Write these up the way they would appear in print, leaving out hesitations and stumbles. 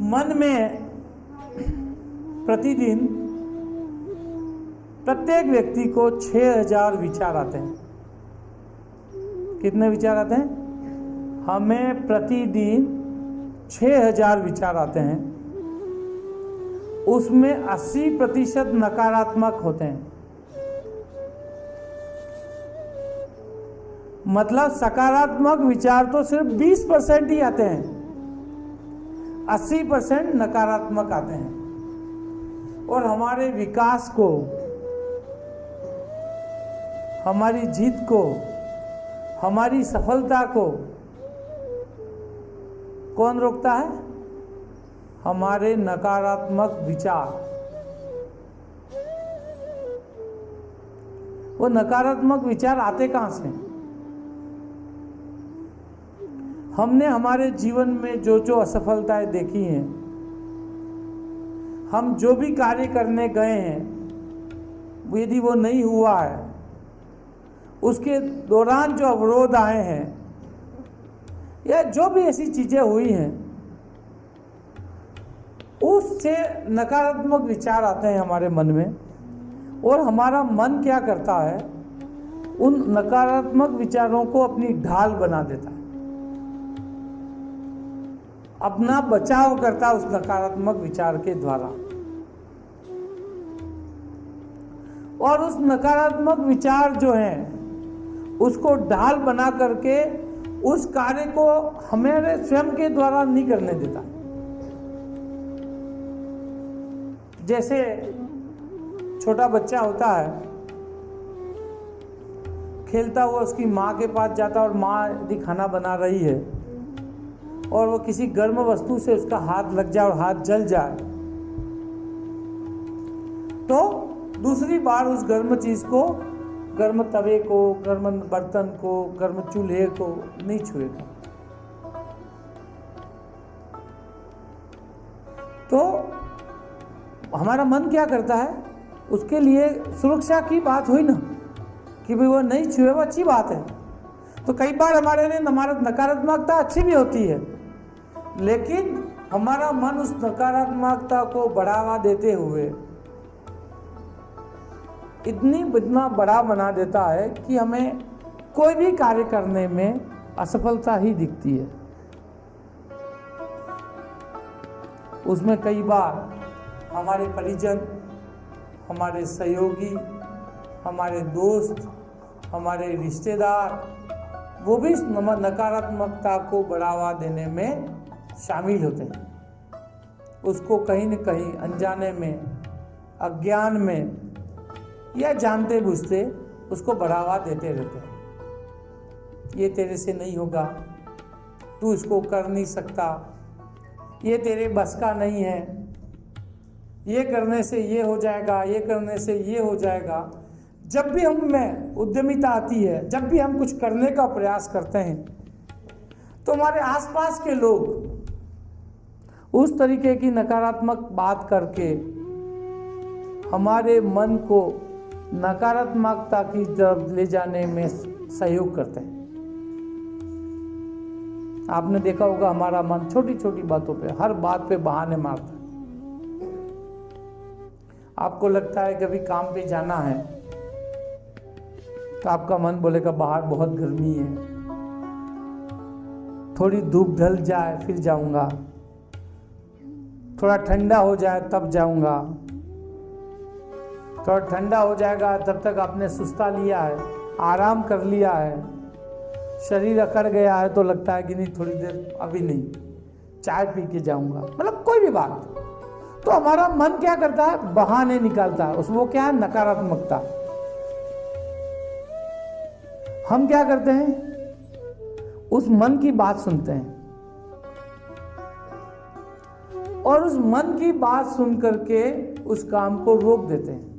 मन में प्रतिदिन प्रत्येक व्यक्ति को 6000 विचार आते हैं। कितने विचार आते हैं? हमें प्रतिदिन 6000 विचार आते हैं। उसमें 80% नकारात्मक होते हैं। मतलब सकारात्मक विचार तो सिर्फ 20% ही आते हैं, 80% नकारात्मक आते हैं। और हमारे विकास को, हमारी जीत को, हमारी सफलता को कौन रोकता है? हमारे नकारात्मक विचार। वो नकारात्मक विचार आते कहां से? हमने हमारे जीवन में जो जो असफलताएं देखी हैं, हम जो भी कार्य करने गए हैं, यदि वो नहीं हुआ है, उसके दौरान जो अवरोध आए हैं, या जो भी ऐसी चीजें हुई हैं, उससे नकारात्मक विचार आते हैं हमारे मन में। और हमारा मन क्या करता है? उन नकारात्मक विचारों को अपनी ढाल बना देता है, अपना बचाव करता है उस नकारात्मक विचार के द्वारा। और उस नकारात्मक विचार जो है, उसको ढाल बना करके उस कार्य को हमारे स्वयं के द्वारा नहीं करने देता। जैसे छोटा बच्चा होता है, खेलता हुआ उसकी माँ के पास जाता है, और माँ यदि खाना बना रही है और वो किसी गर्म वस्तु से उसका हाथ लग जाए और हाथ जल जाए, तो दूसरी बार उस गर्म चीज को, गर्म तवे को, गर्म बर्तन को, गर्म चूल्हे को नहीं छुएगा। तो हमारा मन क्या करता है? उसके लिए सुरक्षा की बात हुई ना, कि भाई वो नहीं छुए, वो अच्छी बात है। तो कई बार हमारे लिए नकारात्मकता अच्छी भी होती है, लेकिन हमारा मन उस नकारात्मकता को बढ़ावा देते हुए इतना बड़ा बना देता है कि हमें कोई भी कार्य करने में असफलता ही दिखती है। उसमें कई बार हमारे परिजन, हमारे सहयोगी, हमारे दोस्त, हमारे रिश्तेदार, वो भी नकारात्मकता को बढ़ावा देने में शामिल होते हैं। उसको कहीं न कहीं अनजाने में, अज्ञान में या जानते बुझते उसको बढ़ावा देते रहते हैं। ये तेरे से नहीं होगा, तू इसको कर नहीं सकता, ये तेरे बस का नहीं है, ये करने से ये हो जाएगा, ये करने से ये हो जाएगा। जब भी हम में उद्यमिता आती है, जब भी हम कुछ करने का प्रयास करते हैं, तो हमारे आसपास के लोग उस तरीके की नकारात्मक बात करके हमारे मन को नकारात्मकता की तरफ ले जाने में सहयोग करते हैं। आपने देखा होगा, हमारा मन छोटी छोटी बातों पे, हर बात पे बहाने मारता है। आपको लगता है कभी काम पे जाना है, तो आपका मन बोलेगा बाहर बहुत गर्मी है, थोड़ी धूप ढल जाए फिर जाऊंगा, थोड़ा ठंडा हो जाए तब जाऊंगा। थोड़ा ठंडा हो जाएगा, तब तक आपने सुस्ता लिया है, आराम कर लिया है, शरीर अकड़ गया है, तो लगता है कि नहीं थोड़ी देर अभी नहीं, चाय पी के जाऊंगा। मतलब कोई भी बात, तो हमारा मन क्या करता है? बहाने निकालता है। उसमें क्या है? नकारात्मकता। हम क्या करते हैं? उस मन की बात सुनते हैं, और उस मन की बात सुन करके उस काम को रोक देते हैं।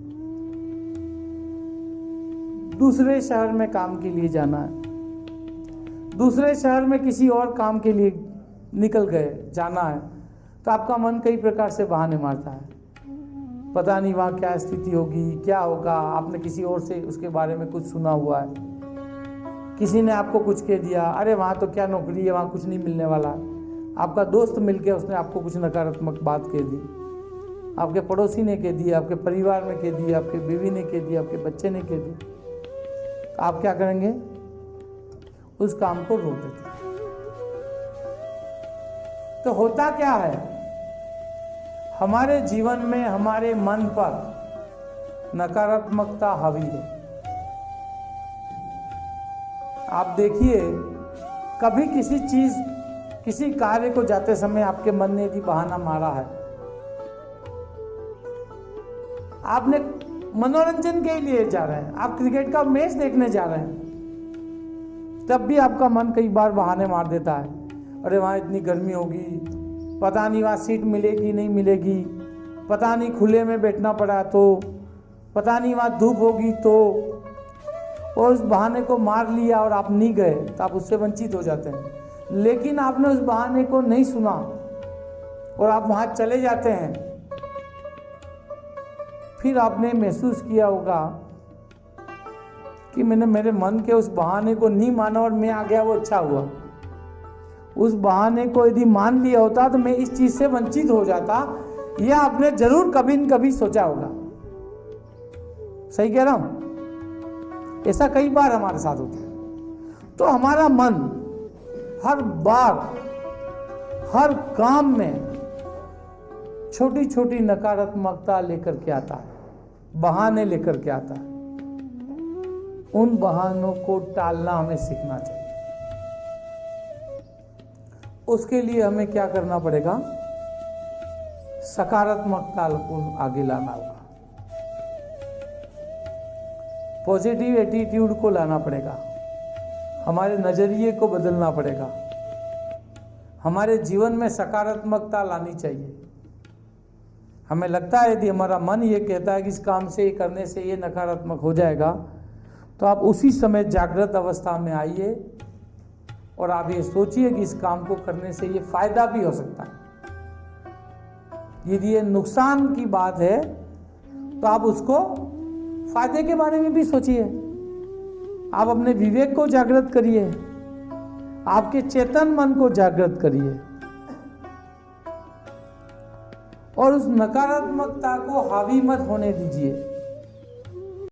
दूसरे शहर में काम के लिए जाना है, दूसरे शहर में किसी और काम के लिए निकल गए, जाना है, तो आपका मन कई प्रकार से बहाने मारता है। पता नहीं वहाँ क्या स्थिति होगी, क्या होगा, आपने किसी और से उसके बारे में कुछ सुना हुआ है, किसी ने आपको कुछ कह दिया, अरे वहाँ तो क्या नौकरी है, वहाँ कुछ नहीं मिलने वाला। आपका दोस्त मिलके उसने आपको कुछ नकारात्मक बात कह दी, आपके पड़ोसी ने कह दी, आपके परिवार में कह दी, आपके बीवी ने कह दी, आपके बच्चे ने कह दी, तो आप क्या करेंगे? उस काम को रोक देते। तो होता क्या है, हमारे जीवन में हमारे मन पर नकारात्मकता हावी है। आप देखिए, कभी किसी कार्य को जाते समय आपके मन ने यदि बहाना मारा है, आपने मनोरंजन के लिए जा रहे हैं, आप क्रिकेट का मैच देखने जा रहे हैं, तब भी आपका मन कई बार बहाने मार देता है, अरे वहाँ इतनी गर्मी होगी, पता नहीं वहाँ सीट मिलेगी नहीं मिलेगी, पता नहीं खुले में बैठना पड़ा तो, पता नहीं वहाँ धूप होगी तो, और उस बहाने को मार लिया और आप नहीं गए तो आप उससे वंचित हो जाते हैं। लेकिन आपने उस बहाने को नहीं सुना और आप वहाँ चले जाते हैं, फिर आपने महसूस किया होगा कि मैंने मेरे मन के उस बहाने को नहीं माना और मैं आ गया, वो अच्छा हुआ। उस बहाने को यदि मान लिया होता तो मैं इस चीज से वंचित हो जाता, यह आपने जरूर कभी न कभी सोचा होगा। सही कह रहा हूं? ऐसा कई बार हमारे साथ होता है। तो हमारा मन हर बार हर काम में छोटी छोटी नकारात्मकता लेकर के आता है, बहाने लेकर के आता है। उन बहानों को टालना हमें सीखना चाहिए। उसके लिए हमें क्या करना पड़ेगा? सकारात्मकता को आगे लाना होगा, पॉजिटिव एटीट्यूड को लाना पड़ेगा, हमारे नजरिए को बदलना पड़ेगा, हमारे जीवन में सकारात्मकता लानी चाहिए। हमें लगता है यदि हमारा मन ये कहता है कि इस काम से, ये करने से ये नकारात्मक हो जाएगा, तो आप उसी समय जागृत अवस्था में आइए और आप ये सोचिए कि इस काम को करने से ये फायदा भी हो सकता है। यदि ये नुकसान की बात है तो आप उसको फायदे के बारे में भी सोचिए। आप अपने विवेक को जागृत करिए, आपके चेतन मन को जागृत करिए और उस नकारात्मकता को हावी मत होने दीजिए।